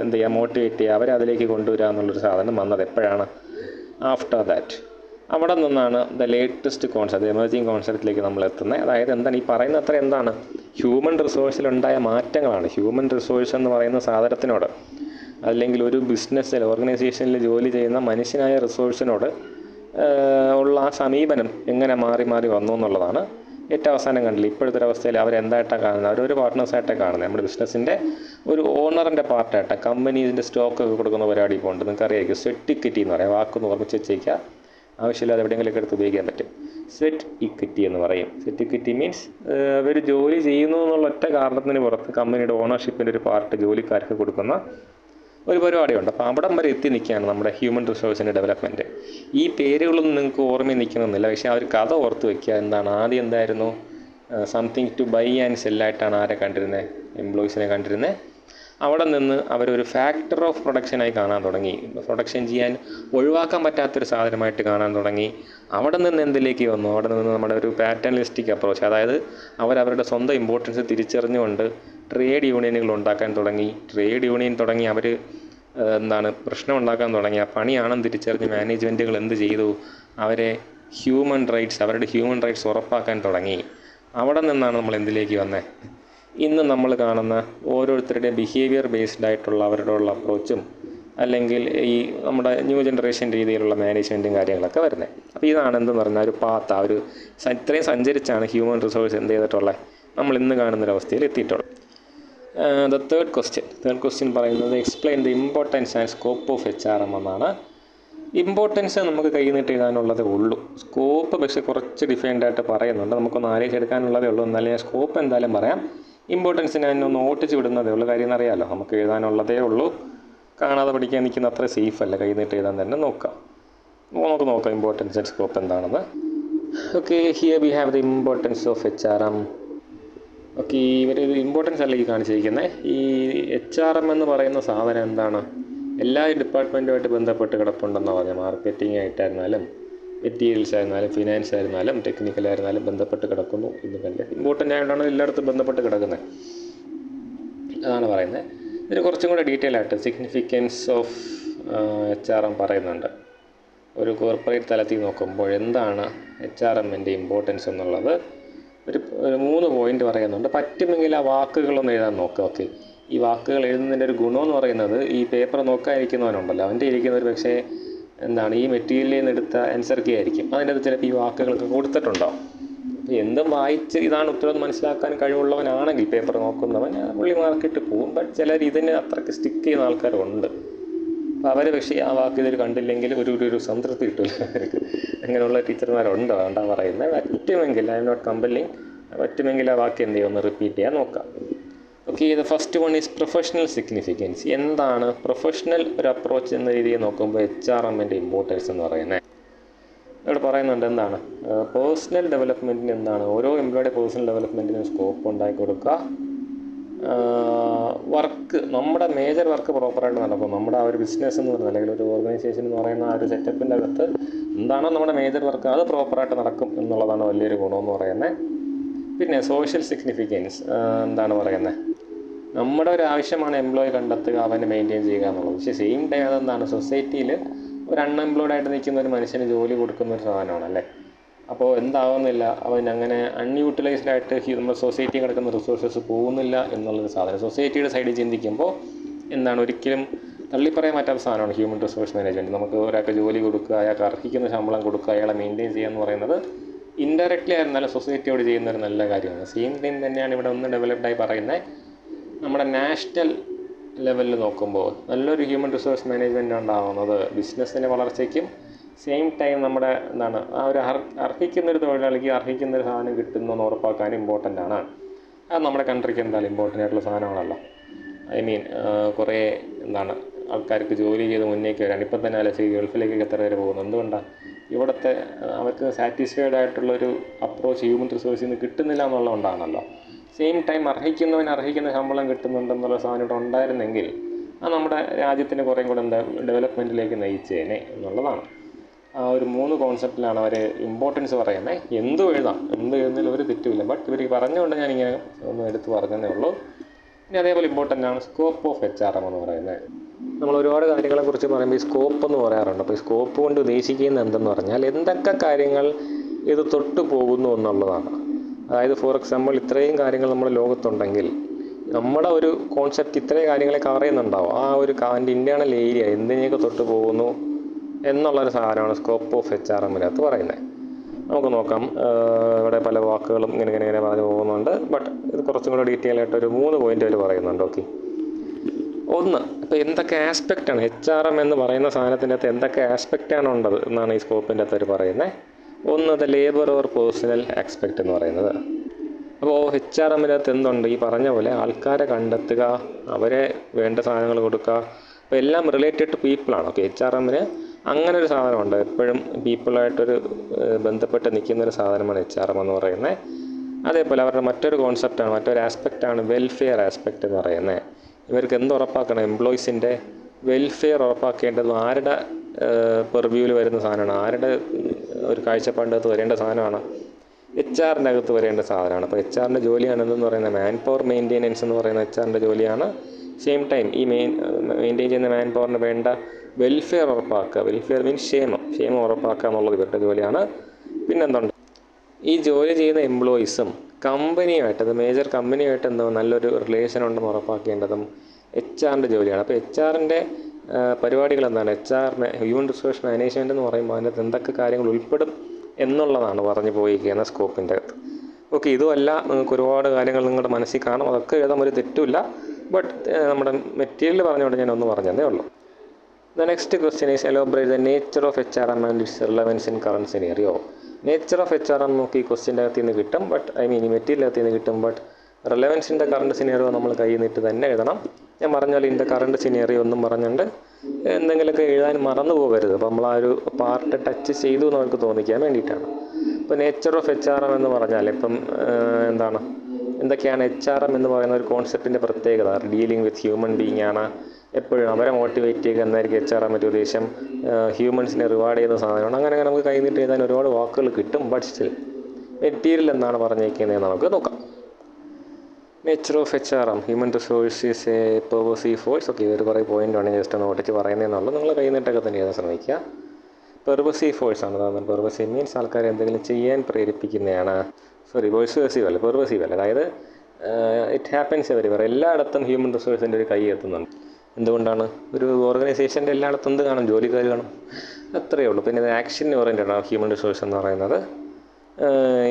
എന്ത് ചെയ്യുക, മോട്ടിവേറ്റ് ചെയ്യുക, അവരെ അതിലേക്ക് കൊണ്ടുവരിക എന്നുള്ളൊരു സാധനം വന്നത് എപ്പോഴാണ്, ആഫ്റ്റർ ദാറ്റ്. അവിടെ നിന്നാണ് ദ ലേറ്റസ്റ്റ് കോൺസെപ്റ്റ്, എമർജിങ് കോൺസെപ്റ്റിലേക്ക് നമ്മൾ എത്തുന്നത്. അതായത് എന്താണ് ഈ പറയുന്ന അത്ര എന്താണ്, ഹ്യൂമൻ റിസോഴ്സിലുണ്ടായ മാറ്റങ്ങളാണ്. ഹ്യൂമൻ റിസോഴ്സ് എന്ന് പറയുന്ന സാധനത്തിനോട് അല്ലെങ്കിൽ ഒരു ബിസിനസ്സിൽ, ഓർഗനൈസേഷനിൽ ജോലി ചെയ്യുന്ന മനുഷ്യനായ റിസോഴ്സിനോട് ഉള്ള ആ സമീപനം എങ്ങനെ മാറി മാറി വന്നു എന്നുള്ളതാണ് ഏറ്റവും അവസാനം കണ്ടില്ല. ഇപ്പോഴത്തെ ഒരു അവസ്ഥയിൽ അവരെന്തായിട്ടാണ് കാണുന്നത്, അവരൊരു പാർട്ട്നേഴ്സായിട്ടാണ് കാണുന്നത്. നമ്മുടെ ബിസിനസ്സിൻ്റെ ഒരു ഓണറിൻ്റെ പാർട്ടായിട്ട് കമ്പനീസിൻ്റെ സ്റ്റോക്ക് കൊടുക്കുന്ന പരിപാടി ഇപ്പോൾ ഉണ്ട്. നിങ്ങൾക്ക് അറിയായിരിക്കും, സ്വെറ്റ് ഇക്വിറ്റി എന്ന് പറയാം. വാക്കൊന്ന് ഓർമ്മിച്ച് വെച്ചേക്കുക, ആവശ്യമില്ലാതെ എവിടെയെങ്കിലുമൊക്കെ എടുത്ത് ഉപയോഗിക്കാൻ പറ്റും. സ്വെറ്റ് ഇക്വിറ്റി എന്ന് പറയും. സ്വെറ്റ് ഇക്വിറ്റി മീൻസ് അവർ ജോലി ചെയ്യുന്നു എന്നുള്ള ഒറ്റ കാരണത്തിന് പുറത്ത് കമ്പനിയുടെ ഓണർഷിപ്പിൻ്റെ ഒരു പാർട്ട് ജോലിക്കാർക്ക് കൊടുക്കുന്ന ഒരു പരിപാടിയുണ്ട്. അപ്പോൾ അവിടം വരെ എത്തി നിൽക്കുകയാണ് നമ്മുടെ ഹ്യൂമൻ റിസോഴ്സിൻ്റെ ഡെവലപ്മെൻറ്റ്. ഈ പേരുകളൊന്നും നിങ്ങൾക്ക് ഓർമ്മയിൽ നിൽക്കണമെന്നില്ല, പക്ഷേ ആ ഒരു കഥ ഓർത്ത് വയ്ക്കുക. എന്താണ്, ആദ്യം എന്തായിരുന്നു, സംതിങ് ടു ബൈ ആൻഡ് സെല്ലായിട്ടാണ് ആരെ കണ്ടിരുന്നത്, എംപ്ലോയീസിനെ കണ്ടിരുന്നത്. അവിടെ നിന്ന് അവരൊരു ഫാക്ടർ ഓഫ് പ്രൊഡക്ഷനായി കാണാൻ തുടങ്ങി. പ്രൊഡക്ഷൻ ചെയ്യാൻ ഒഴിവാക്കാൻ പറ്റാത്തൊരു സാധനമായിട്ട് കാണാൻ തുടങ്ങി. അവിടെ നിന്ന് എന്തിലേക്ക് വന്നു, അവിടെ നിന്ന് നമ്മുടെ ഒരു പാറ്റേണലിസ്റ്റിക് അപ്രോച്ച്, അതായത് അവരവരുടെ സ്വന്തം ഇമ്പോർട്ടൻസ് തിരിച്ചറിഞ്ഞുകൊണ്ട് ട്രേഡ് യൂണിയനുകൾ ഉണ്ടാക്കാൻ തുടങ്ങി. ട്രേഡ് യൂണിയൻ തുടങ്ങി അവർ പ്രശ്നം ഉണ്ടാക്കാൻ തുടങ്ങി. ആ പണിയാണെന്ന് തിരിച്ചറിഞ്ഞ് മാനേജ്മെൻറ്റുകൾ എന്ത് ചെയ്തു, അവരെ അവരുടെ ഹ്യൂമൻ റൈറ്റ്സ് ഉറപ്പാക്കാൻ തുടങ്ങി. അവിടെ നിന്നാണ് നമ്മൾ എന്തിലേക്ക് വന്നത്, ഇന്ന് നമ്മൾ കാണുന്ന ഓരോരുത്തരുടെ ബിഹേവിയർ ബേസ്ഡ് ആയിട്ടുള്ള അവരോടുള്ള അപ്രോച്ചും അല്ലെങ്കിൽ ഈ നമ്മുടെ ന്യൂ ജനറേഷൻ രീതിയിലുള്ള മാനേജ്മെൻറ്റും കാര്യങ്ങളൊക്കെ വരുന്നത്. അപ്പോൾ ഇതാണ് എന്തെന്ന് പറഞ്ഞാൽ ഒരു പാത്ത്, ഇത്രയും സഞ്ചരിച്ചാണ് ഹ്യൂമൻ റിസോഴ്സ് എന്ത് ചെയ്തിട്ടുള്ളത്, നമ്മൾ ഇന്ന് കാണുന്നൊരവസ്ഥയിൽ എത്തിയിട്ടുള്ളത്. ദ തേർഡ് ക്വസ്റ്റ്യൻ പറയുന്നത് explain the importance and scope of HRM എന്നാണ്. ഇമ്പോർട്ടൻസ് നമുക്ക് കൈ നീട്ടി എഴുതാനുള്ളതേ ഉള്ളൂ. സ്കോപ്പ് പക്ഷേ കുറച്ച് ഡിഫൈൻഡ് ആയിട്ട് പറയുന്നുണ്ട്, നമുക്കൊന്ന് ആലോചിച്ചെടുക്കാനുള്ളതേ ഉള്ളൂ. എന്നാലും ഞാൻ സ്കോപ്പ് എന്തായാലും പറയാം. ഇമ്പോർട്ടൻസ് ഞാൻ ഒന്ന് ഓട്ടിച്ച് വിടുന്നതേ ഉള്ളൂ. കാര്യം എന്നറിയാമല്ലോ, നമുക്ക് എഴുതാനുള്ളതേ ഉള്ളൂ. കാണാതെ പഠിക്കാൻ നിൽക്കുന്ന അത്ര സേഫ് അല്ല, കൈ നീട്ടി എഴുതാൻ തന്നെ നോക്കാം. നമുക്ക് നോക്കാം ഇമ്പോർട്ടൻസ് ആൻഡ് സ്കോപ്പ് എന്താണെന്ന്. Okay, here we have the importance of HRM. Okay, ഇവർ ഇമ്പോർട്ടൻസ് അല്ല ഈ കാണിച്ചിരിക്കുന്നത്. ഈ HRM എന്ന് പറയുന്ന സാധനം എന്താണ്? എല്ലാ ഡിപ്പാർട്ട്മെൻറ്റുമായിട്ട് ബന്ധപ്പെട്ട് കിടപ്പുണ്ടെന്ന് പറഞ്ഞാൽ മാർക്കറ്റിംഗ് ആയിട്ടായിരുന്നാലും മെറ്റീരിയൽസ് ആയിരുന്നാലും ഫിനാൻസ് ആയിരുന്നാലും ടെക്നിക്കലായിരുന്നാലും ബന്ധപ്പെട്ട് കിടക്കുന്നു എന്ന് കണ്ട് ഇമ്പോർട്ടൻ്റ് ആയിട്ടാണ് എല്ലായിടത്തും ബന്ധപ്പെട്ട് കിടക്കുന്നത്, അതാണ് പറയുന്നത്. ഇതിന് കുറച്ചും കൂടെ ഡീറ്റെയിൽ ആയിട്ട് സിഗ്നിഫിക്കൻസ് ഓഫ് HRM പറയുന്നുണ്ട്. ഒരു കോർപ്പറേറ്റ് തലത്തിൽ നോക്കുമ്പോൾ എന്താണ് HRMൻ്റെ ഇമ്പോർട്ടൻസ് എന്നുള്ളത് ഒരു 3 പോയിൻ്റ് പറയുന്നുണ്ട്. പറ്റുമെങ്കിൽ ആ വാക്കുകളൊന്ന് എഴുതാൻ നോക്കുക. ഓക്കെ, ഈ വാക്കുകൾ എഴുതുന്നതിൻ്റെ ഒരു ഗുണമെന്ന് പറയുന്നത് ഈ പേപ്പർ നോക്കാതിരിക്കുന്നവനുണ്ടല്ലോ, അവൻ്റെ ഇരിക്കുന്നവർ പക്ഷേ എന്താണ് ഈ മെറ്റീരിയലിൽ നിന്ന് എടുത്ത ആൻസർ കീ ആയിരിക്കും. അതിൻ്റെ അത് ചിലപ്പോൾ ഈ വാക്കുകളൊക്കെ കൊടുത്തിട്ടുണ്ടാവും. അപ്പോൾ എന്തും വായിച്ച് ഇതാണ് ഉത്തരം മനസ്സിലാക്കാൻ കഴിവുള്ളവനാണെങ്കിൽ പേപ്പർ നോക്കുന്നവൻ പുള്ളി മാർക്കിട്ട് പോകും. ബട്ട് ചിലർ ഇതിന് അത്രയ്ക്ക് സ്റ്റിക്ക് ചെയ്യുന്ന ആൾക്കാരുണ്ട്. അപ്പോൾ അവർ പക്ഷേ ആ വാക്ക് ഇതിൽ കണ്ടില്ലെങ്കിൽ ഒരു സംതൃപ്തി കിട്ടില്ല അവർക്ക്. അങ്ങനെയുള്ള ടീച്ചർമാരുണ്ട്, അതുകൊണ്ടാണ് പറയുന്നത്. പറ്റുമെങ്കിൽ ഐ എം നോട്ട് കമ്പലിങ്, പറ്റുമെങ്കിൽ ആ വാക്ക് എന്ത് ചെയ്യുക ഒന്ന് റിപ്പീറ്റ് ചെയ്യാൻ നോക്കാം. Okay, the first one is professional significance. എന്താണ് പ്രൊഫഷണൽ ഒരു അപ്രോച്ച് എന്ന രീതിയിൽ നോക്കുമ്പോൾ HRMൻ്റെ ഇമ്പോർട്ടൻസ് എന്ന് പറയുന്നത്? ഇവിടെ പറയുന്നുണ്ട് എന്താണ് പേഴ്സണൽ ഡെവലപ്മെൻറ്റിന് എന്താണ് ഓരോ എംപ്ലോയിയുടെ പേഴ്സണൽ ഡെവലപ്മെൻറ്റിന് സ്കോപ്പ് ഉണ്ടാക്കി കൊടുക്കുക. വർക്ക്, നമ്മുടെ മേജർ വർക്ക് പ്രോപ്പറായിട്ട് നടക്കും. നമ്മുടെ ആ ഒരു ബിസിനസ് എന്ന് പറയുന്നത് അല്ലെങ്കിൽ ഒരു ഓർഗനൈസേഷൻ എന്ന് പറയുന്ന ആ ഒരു സെറ്റപ്പിൻ്റെ അകത്ത് എന്താണോ നമ്മുടെ മേജർ വർക്ക് അത് പ്രോപ്പറായിട്ട് നടക്കും എന്നുള്ളതാണ് വലിയൊരു ഗുണമെന്ന് പറയുന്നത്. പിന്നെ സോഷ്യൽ സിഗ്നിഫിക്കൻസ് എന്താണ് പറയുന്നത്? നമ്മുടെ ഒരു ആവശ്യമാണ് എംപ്ലോയി കണ്ടെത്തുക, അവനെ മെയിൻറ്റെയിൻ ചെയ്യുക എന്നുള്ളത്. പക്ഷേ സെയിം ടൈം അതെന്താണ് സൊസൈറ്റിയിൽ ഒരു അൺഎംപ്ലോയ്ഡ് ആയിട്ട് നിൽക്കുന്ന ഒരു മനുഷ്യന് ജോലി കൊടുക്കുന്ന ഒരു സാധനമാണ് അല്ലേ. അപ്പോൾ എന്താവുന്നില്ല, അവൻ അങ്ങനെ അൺയൂട്ടിലൈസ്ഡ് ആയിട്ട് നമ്മുടെ സൊസൈറ്റി കിടക്കുന്ന റിസോഴ്സസ് പോകുന്നില്ല എന്നുള്ളൊരു സാധനം സൊസൈറ്റിയുടെ സൈഡിൽ ചിന്തിക്കുമ്പോൾ എന്താണ് ഒരിക്കലും തള്ളിപ്പറയാൻ പറ്റാത്ത സാധനമാണ് ഹ്യൂമൻ റിസോഴ്സ് മാനേജ്മെൻറ്റ്. നമുക്ക് ഒരാൾക്ക് ജോലി കൊടുക്കുക, അയാൾക്ക് അർഹിക്കുന്ന ശമ്പളം കൊടുക്കുക, അയാളെ മെയിൻറ്റെയിൻ ചെയ്യുക എന്ന് പറയുന്നത് ഇൻഡയറക്റ്റ്ലി ആയിരുന്നാലും സൊസൈറ്റിയോട് ചെയ്യുന്ന ഒരു നല്ല കാര്യമാണ്. സെയിം ടൈം തന്നെയാണ് ഇവിടെ ഒന്ന് ഡെവലപ്ഡായി പറയുന്നത്. നമ്മുടെ നാഷണൽ ലെവലിൽ നോക്കുമ്പോൾ നല്ലൊരു ഹ്യൂമൻ റിസോഴ്സ് മാനേജ്മെൻറ്റ് ഉണ്ടാകുന്നത് ബിസിനസ്സിൻ്റെ വളർച്ചയ്ക്കും സെയിം ടൈം നമ്മുടെ എന്താണ് ആ ഒരു അർഹിക്കുന്നൊരു തൊഴിലാളിക്ക് അർഹിക്കുന്നൊരു സാധനം കിട്ടുന്നതെന്ന് ഉറപ്പാക്കാൻ ഇമ്പോർട്ടൻ്റ് ആണ്. അത് നമ്മുടെ കൺട്രിക്ക് എന്തായാലും ഇമ്പോർട്ടൻ്റ് ആയിട്ടുള്ള സാധനമാണല്ലോ. ഐ മീൻ കുറേ എന്താണ് ആൾക്കാർക്ക് ജോലി ചെയ്ത് മുന്നേക്ക് വരാൻ ഇപ്പം തന്നെ ആലോചിച്ച് ഗൾഫിലേക്കൊക്കെ എത്ര പേര് പോകുന്നു. എന്തുകൊണ്ടാണ്? ഇവിടുത്തെ അവർക്ക് സാറ്റിസ്ഫൈഡ് ആയിട്ടുള്ളൊരു അപ്രോച്ച് ഹ്യൂമൻ റിസോഴ്സിൽ നിന്ന് കിട്ടുന്നില്ല എന്നുള്ളതുകൊണ്ടാണല്ലോ. സെയിം ടൈം അർഹിക്കുന്ന ശമ്പളം കിട്ടുന്നുണ്ടെന്നുള്ള സാധനം ഇവിടെ ഉണ്ടായിരുന്നെങ്കിൽ അത് നമ്മുടെ രാജ്യത്തിന് കുറേ കൂടെ ഡെവലപ്മെൻറ്റിലേക്ക് നയിച്ചേനെ എന്നുള്ളതാണ്. ആ ഒരു 3 കോൺസെപ്റ്റിലാണ് അവർ ഇമ്പോർട്ടൻസ് പറയുന്നത്. എന്ത് എഴുതുന്നതിൽ ഒരു തെറ്റുമില്ല. ബട്ട് ഇവർ പറഞ്ഞുകൊണ്ട് ഞാനിങ്ങനെ ഒന്ന് എടുത്ത് പറഞ്ഞതേ ഉള്ളൂ. ഇനി അതേപോലെ ഇമ്പോർട്ടൻ്റ് ആണ് സ്കോപ്പ് ഓഫ് HRM എന്ന് പറയുന്നത്. നമ്മൾ ഒരുപാട് കാര്യങ്ങളെക്കുറിച്ച് പറയുമ്പോൾ ഈ സ്കോപ്പ് എന്ന് പറയാറുണ്ട്. അപ്പോൾ ഈ സ്കോപ്പ് കൊണ്ട് ഉദ്ദേശിക്കുന്നത് എന്തെന്ന് പറഞ്ഞാൽ എന്തൊക്കെ കാര്യങ്ങൾ ഇത് തൊട്ട് പോകുന്നു എന്നുള്ളതാണ്. അതായത് ഫോർ എക്സാമ്പിൾ ഇത്രയും കാര്യങ്ങൾ നമ്മുടെ ലോകത്തുണ്ടെങ്കിൽ നമ്മുടെ ഒരു കോൺസെപ്റ്റ് ഇത്രയും കാര്യങ്ങളെ കവർ ചെയ്യുന്നുണ്ടാവും. ആ ഒരു അതിൻ്റെ ഇൻറ്റേർണൽ ഏരിയ എന്തിനെയൊക്കെ തൊട്ട് പോകുന്നു എന്നുള്ളൊരു സാധനമാണ് സ്കോപ്പ് ഓഫ് HRMനകത്ത് പറയുന്നത്. നമുക്ക് നോക്കാം. ഇവിടെ പല വാക്കുകളും ഇങ്ങനെ പറഞ്ഞു പോകുന്നുണ്ട്. ബട്ട് ഇത് കുറച്ചും കൂടെ ഡീറ്റെയിൽ ആയിട്ട് ഒരു 3 പോയിൻ്റ് അവർ പറയുന്നുണ്ട്. ഓക്കെ, ഒന്ന് ഇപ്പോൾ എന്തൊക്കെ ആസ്പെക്റ്റാണ് HRM എന്ന് പറയുന്ന സാധനത്തിൻ്റെ അകത്ത് എന്തൊക്കെ ആസ്പെക്റ്റാണ് ഉള്ളത് എന്നാണ് ഈ സ്കോപ്പിൻ്റെ അകത്ത് അവർ പറയുന്നത്. ഒന്ന് the labour or personal aspect എന്ന് പറയുന്നത്. അപ്പോൾ HRMനകത്ത് എന്തുണ്ട്? ഈ പറഞ്ഞ പോലെ ആൾക്കാരെ കണ്ടെത്തുക, അവരെ വേണ്ട സാധനങ്ങൾ കൊടുക്കുക. അപ്പോൾ എല്ലാം റിലേറ്റഡ് ടു പീപ്പിളാണ്. ഓക്കെ, HRMന് അങ്ങനെ ഒരു സാധനമുണ്ട്. എപ്പോഴും പീപ്പിളായിട്ടൊരു ബന്ധപ്പെട്ട് നിൽക്കുന്നൊരു സാധനമാണ് HRM എന്ന് പറയുന്നത്. അതേപോലെ അവരുടെ മറ്റൊരു കോൺസെപ്റ്റാണ്, മറ്റൊരു ആസ്പെക്റ്റാണ് വെൽഫെയർ ആസ്പെക്റ്റ് എന്ന് പറയുന്നത്. ഇവർക്ക് എന്ത് ഉറപ്പാക്കണം? എംപ്ലോയീസിൻ്റെ വെൽഫെയർ ഉറപ്പാക്കേണ്ടത് ആരുടെ പെർവ്യൂവിൽ വരുന്ന സാധനമാണ്, ആരുടെ ഒരു കാഴ്ചപ്പാടിനകത്ത് വരേണ്ട സാധനമാണ്? HRൻ്റെ അകത്ത് വരേണ്ട സാധനമാണ്. അപ്പോൾ HRൻ്റെ ജോലിയാണെന്ന് പറയുന്നത് മാൻ പവർ മെയിൻ്റെനൻസ് എന്ന് പറയുന്ന HRൻ്റെ ജോലിയാണ്. സെയിം ടൈം ഈ മെയിൻറ്റെയിൻ ചെയ്യുന്ന മാൻ പവറിന് വേണ്ട വെൽഫെയർ ഉറപ്പാക്കുക. വെൽഫെയർ മീൻസ് ക്ഷേമം ഉറപ്പാക്കുക എന്നുള്ളത് ഇവരുടെ ജോലിയാണ്. പിന്നെന്തുണ്ട്? ഈ ജോലി ചെയ്യുന്ന എംപ്ലോയീസും കമ്പനിയുമായിട്ട്, അത് മേജർ കമ്പനിയുമായിട്ട് നല്ലൊരു റിലേഷൻ ഉണ്ടെന്ന് ഉറപ്പാക്കേണ്ടതും HRൻ്റെ ജോലിയാണ്. അപ്പോൾ HRൻ്റെ പരിപാടികൾ എന്താണ്? ഹ്യൂമൻ റിസോഴ്സ് മാനേജ്മെൻറ്റ് എന്ന് പറയുമ്പോൾ അതിനകത്ത് എന്തൊക്കെ കാര്യങ്ങൾ ഉൾപ്പെടും എന്നുള്ളതാണ് പറഞ്ഞു പോയിരിക്കുന്ന സ്കോപ്പിൻ്റെ അകത്ത്. ഓക്കെ, ഇതുമല്ല നിങ്ങൾക്ക് ഒരുപാട് കാര്യങ്ങൾ നിങ്ങളുടെ മനസ്സിൽ കാണും. അതൊക്കെ എഴുതാൻ ഒരു തെറ്റുമില്ല. ബട്ട് നമ്മുടെ മെറ്റീരിയൽ പറഞ്ഞുകൊണ്ട് ഞാൻ ഒന്ന് പറഞ്ഞതേ ഉള്ളൂ. The next question is elaborate the nature of HRM and its relevance in current scenario. Nature of HRM നോക്കി ഈ ക്വസ്റ്റ്യൻ്റെ അകത്ത് നിന്ന് കിട്ടും. ബട്ട് ഈ മെറ്റീരിയൽ അകത്ത് നിന്ന് കിട്ടും. But relevance in the current scenario നമ്മൾ കയ്യിൽ നിന്നിട്ട് തന്നെ എഴുതണം. ഞാൻ പറഞ്ഞാൽ ഇൻ ദ കറണ്ട് സിനാരിയോ ഒന്നും പറഞ്ഞുകൊണ്ട് എന്തെങ്കിലുമൊക്കെ എഴുതാൻ മറന്നു പോകരുത്. അപ്പോൾ നമ്മൾ ആ ഒരു പാർട്ട് ടച്ച് ചെയ്തു എന്ന് നമുക്ക് തോന്നിക്കാൻ വേണ്ടിയിട്ടാണ്. ഇപ്പോൾ നേച്ചർ ഓഫ് HRM എന്ന് പറഞ്ഞാൽ ഇപ്പം എന്തൊക്കെയാണ് HRM എന്ന് പറയുന്ന ഒരു കോൺസെപ്റ്റിൻ്റെ പ്രത്യേകത? ഡീലിംഗ് വിത്ത് ഹ്യൂമൻ ബീയിങ് ആണ്. എപ്പോഴും അവരെ മോട്ടിവേറ്റ് ചെയ്യുക എന്നായിരിക്കും HRM ഉദ്ദേശം. ഹ്യൂമൻസിനെ റിവാർഡ് ചെയ്യുന്ന സാധനമാണ്. അങ്ങനെ നമുക്ക് കൈ നീട്ടി എഴുതാൻ ഒരുപാട് വാക്കുകൾ കിട്ടും. ബട്ട് സ്റ്റിൽ മെറ്റീരിയൽ എന്നാണ് പറഞ്ഞേക്കുന്നത് നമുക്ക് നോക്കാം. Nature of HRM, human resource is A pervasive force. Okay, ഇതൊരു കുറേ പോയിൻ്റാണ് ജസ്റ്റ് ഒന്ന് ഓടിച്ച് പറയുന്നതെന്നുള്ളൂ. നിങ്ങൾ കൈ നീട്ടൊക്കെ തന്നെ എഴുതാൻ ശ്രമിക്കുക. പെർവസീവ് ഫോഴ്സ് ആണ്. അതാണ് പെർവസീവ് മീൻസ് ആൾക്കാരെ എന്തെങ്കിലും ചെയ്യാൻ പ്രേരിപ്പിക്കുന്നതാണ്. പെർവസീവ് അല്ല. അതായത് ഇറ്റ് ഹാപ്പൻസ് എവരിവെയർ. എല്ലായിടത്തും ഹ്യൂമൻ റിസോഴ്സിൻ്റെ ഒരു കൈ എത്തുന്നുണ്ട്. എന്തുകൊണ്ടാണ്? ഒരു ഓർഗനൈസേഷൻ്റെ എല്ലായിടത്തും എന്ത് കാണും? ജോലിക്കാർ കാണും. അത്രയേ ഉള്ളൂ. പിന്നെ ഇത് ആക്ഷൻ ഓറിയൻറ്റഡ് ആണ് ഹ്യൂമൻ റിസോഴ്സ് എന്ന് പറയുന്നത്.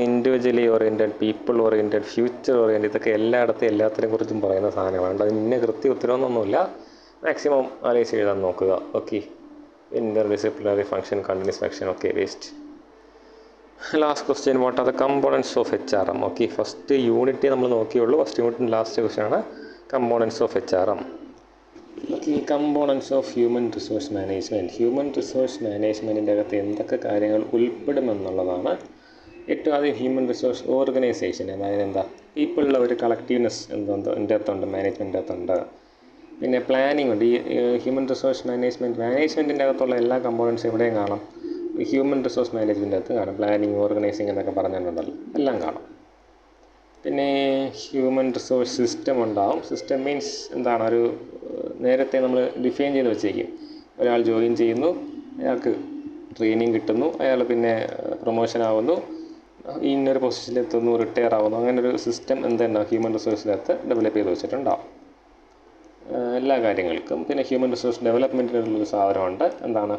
Individually oriented, people oriented, future oriented, ഇതൊക്കെ എല്ലാത്തിനെ കുറിച്ചും പറയുന്ന സാധനമാണ്. അതിന് ഇന്ന കൃത്യ ഉത്തരവൊന്നുമില്ല. മാക്സിമം ആലോചിച്ച് എഴുതാൻ നോക്കുക. Okay, interdisciplinary function, continuous function. Okay, വേസ്റ്റ്. Last question, what are the components of HRM? Okay, first unit നമ്മൾ നോക്കിയുള്ളൂ. ഫസ്റ്റ് യൂണിറ്റിൻ്റെ ലാസ്റ്റ് ക്വസ്റ്റ്യൻ ആണ് components of HRM. Okay, components of human resource management. Human resource മാനേജ്മെൻറ്റിൻ്റെ അകത്ത് എന്തൊക്കെ കാര്യങ്ങൾ ഉൾപ്പെടുമെന്നുള്ളതാണ്. ഏറ്റവും ആദ്യം ഹ്യൂമൻ റിസോഴ്സ് ഓർഗനൈസേഷൻ, അതായത് പീപ്പിളിൻ്റെ ഒരു കളക്റ്റീവ്നെസ് എൻ്റെ അകത്തുണ്ട്, മാനേജ്മെൻറ്റിൻ്റെ അകത്തുണ്ട്. പിന്നെ പ്ലാനിങ് ഉണ്ട്. ഈ ഹ്യൂമൻ റിസോഴ്സ് മാനേജ്മെൻറ്റിൻ്റെ അകത്തുള്ള എല്ലാ കമ്പോണൻസും എവിടെയും കാണാം. ഹ്യൂമൻ റിസോഴ്സ് മാനേജ്മെൻറ്റിൻ്റെ അകത്ത് കാണാം. പ്ലാനിങ്, ഓർഗനൈസിങ് എന്നൊക്കെ പറഞ്ഞിട്ടുണ്ടല്ലോ, എല്ലാം കാണാം. പിന്നെ ഹ്യൂമൻ റിസോഴ്സ് സിസ്റ്റം ഉണ്ടാവും. സിസ്റ്റം മീൻസ് ഒരു നേരത്തെ നമ്മൾ ഡിഫൈൻ ചെയ്ത് വെച്ചേക്കും. ഒരാൾ ജോയിൻ ചെയ്യുന്നു, അയാൾക്ക് ട്രെയിനിങ് കിട്ടുന്നു, അയാൾ പിന്നെ പ്രൊമോഷൻ ആവുന്നു, ഇന്നൊരു പൊസിഷനിലെത്തുന്നു, റിട്ടയർ ആവുന്നു. അങ്ങനൊരു സിസ്റ്റം ഹ്യൂമൻ റിസോഴ്സിനകത്ത് ഡെവലപ്പ് ചെയ്ത് വെച്ചിട്ടുണ്ടാവും എല്ലാ കാര്യങ്ങൾക്കും. പിന്നെ ഹ്യൂമൻ റിസോഴ്സ് ഡെവലപ്മെൻറ്റിനുള്ളൊരു സാധനമുണ്ട്.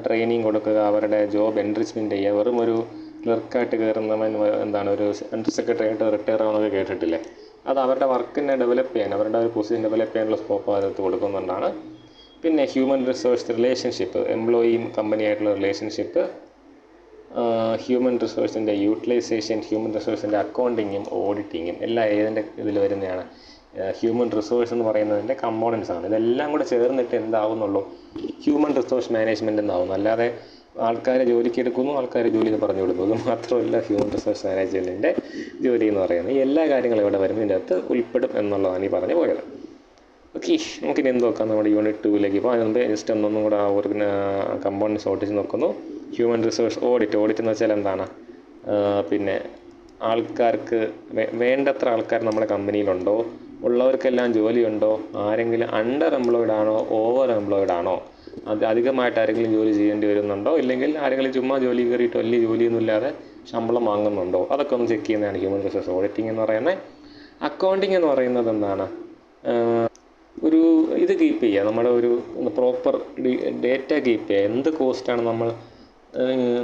ട്രെയിനിങ് കൊടുക്കുക, അവരുടെ ജോബ് എൻറിച്ച്മെൻറ്റ് ചെയ്യുക. വെറും ഒരു ക്ലർക്കായിട്ട് കയറുന്നവൻ ഒരു അണ്ടർ സെക്രട്ടറി ആയിട്ട് റിട്ടയർ ആവുന്നതൊക്കെ കേട്ടിട്ടില്ലേ? അത് അവരുടെ വർക്കിനെ ഡെവലപ്പ് ചെയ്യാൻ, അവരുടെ ഒരു പൊസിഷൻ ഡെവലപ്പ് ചെയ്യാനുള്ള സ്കോപ്പ് അതിനകത്ത് കൊടുക്കുന്നുണ്ടാണ്. പിന്നെ ഹ്യൂമൻ റിസോഴ്സ് റിലേഷൻഷിപ്പ്, എംപ്ലോയിയും കമ്പനിയായിട്ടുള്ള റിലേഷൻഷിപ്പ്, ഹ്യൂമൻ റിസോഴ്സിൻ്റെ യൂട്ടിലൈസേഷൻ, ഹ്യൂമൻ റിസോഴ്സിൻ്റെ അക്കൗണ്ടിങ്ങും ഓഡിറ്റിങ്ങും എല്ലാം ഏതിൻ്റെ ഇതിൽ വരുന്നതാണ്? ഹ്യൂമൻ റിസോഴ്സ് എന്ന് പറയുന്നതിൻ്റെ കമ്പോണൻസ് ആണ്. ഇതെല്ലാം കൂടെ ചേർന്നിട്ട് എന്താവുന്നുള്ളൂ? ഹ്യൂമൻ റിസോഴ്സ് മാനേജ്മെൻറ്റ് എന്നാവുന്നു. അല്ലാതെ ആൾക്കാരെ ജോലിക്ക് എടുക്കുന്നു, ആൾക്കാരെ ജോലി പറഞ്ഞു കൊടുക്കുന്നു, അത് മാത്രമല്ല ഹ്യൂമൻ റിസോഴ്സ് മാനേജ്മെൻറ്റിൻ്റെ ജോലി എന്ന് പറയുന്നത്. ഈ എല്ലാ കാര്യങ്ങളും ഇവിടെ വരുമ്പോൾ ഇതിൻ്റെ അകത്ത് ഉൾപ്പെടും എന്നുള്ളതാണ് ഈ പറഞ്ഞു പോയത്. ഓക്കെ, നമുക്കിനി എന്ത് നോക്കാം? നമ്മുടെ യൂണിറ്റ് 2ലേക്ക് ഇപ്പോൾ അതിന് മുമ്പ് ജസ്റ്റ് ഒന്നും കൂടെ കമ്പോണൻസ് ഓടിച്ച് നോക്കുന്നു. ഹ്യൂമൻ റിസോഴ്സ് ഓഡിറ്റ് എന്ന് വെച്ചാൽ പിന്നെ ആൾക്കാർക്ക് വേണ്ടത്ര ആൾക്കാർ നമ്മുടെ കമ്പനിയിലുണ്ടോ, ഉള്ളവർക്കെല്ലാം ജോലിയുണ്ടോ, ആരെങ്കിലും അണ്ടർ എംപ്ലോയിഡ് ആണോ, ഓവർ എംപ്ലോയിഡ് ആണോ, അത് അധികമായിട്ട് ആരെങ്കിലും ജോലി ചെയ്യേണ്ടി വരുന്നുണ്ടോ, ഇല്ലെങ്കിൽ ആരെങ്കിലും ചുമ്മാ ജോലി കയറിയിട്ട് വലിയ ജോലിയൊന്നുമില്ലാതെ ശമ്പളം വാങ്ങുന്നുണ്ടോ, അതൊക്കെ ഒന്ന് ചെക്ക് ചെയ്യുന്നതാണ് ഹ്യൂമൻ റിസോഴ്സ് ഓഡിറ്റിംഗ് എന്ന് പറയുന്നത്. അക്കൗണ്ടിങ് എന്ന് പറയുന്നത് ഒരു ഇത് കീപ്പ് ചെയ്യുക, നമ്മുടെ ഒരു പ്രോപ്പർ ഡേറ്റ കീപ്പ് ചെയ്യുക. എന്ത് കോസ്റ്റാണ് നമ്മൾ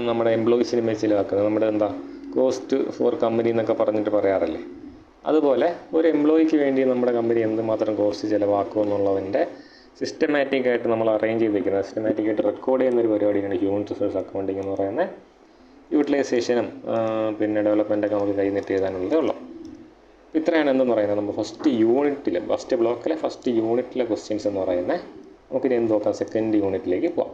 നമ്മുടെ എംപ്ലോയീസിന് മേൽ ചിലവാക്കുന്നത്, നമ്മുടെ കോസ്റ്റ് ഫോർ കമ്പനി എന്നൊക്കെ പറഞ്ഞിട്ട് പറയാറില്ലേ? അതുപോലെ ഒരു എംപ്ലോയിക്ക് വേണ്ടി നമ്മുടെ കമ്പനി എന്തുമാത്രം കോസ്റ്റ് ചിലവാക്കും എന്നുള്ളതിൻ്റെ സിസ്റ്റമാറ്റിക്കായിട്ട് നമ്മൾ അറേഞ്ച് ചെയ്ത് വയ്ക്കുന്നത്, സിസ്റ്റമാറ്റിക്കായിട്ട് റെക്കോർഡ് ചെയ്യുന്നൊരു പരിപാടിയാണ് ഹ്യൂമൻ റിസോഴ്സ് അക്കൗണ്ടിങ് എന്ന് പറയുന്നത്. യൂട്ടിലൈസേഷനും പിന്നെ ഡെവലപ്മെൻറ്റൊക്കെ നമുക്ക് കൈ നീട്ടി എഴുതാനുള്ളതേ ഉള്ളൂ. ഇത്രയാണ് എന്തെന്ന് പറയുന്നത് നമ്മൾ ഫസ്റ്റ് ബ്ലോക്കിലെ ഫസ്റ്റ് യൂണിറ്റിലെ ക്വസ്റ്റ്യൻസ് എന്ന് പറയുന്നത്. നമുക്കിനി എന്ത് നോക്കാം? സെക്കൻഡ് യൂണിറ്റിലേക്ക് പോകാം.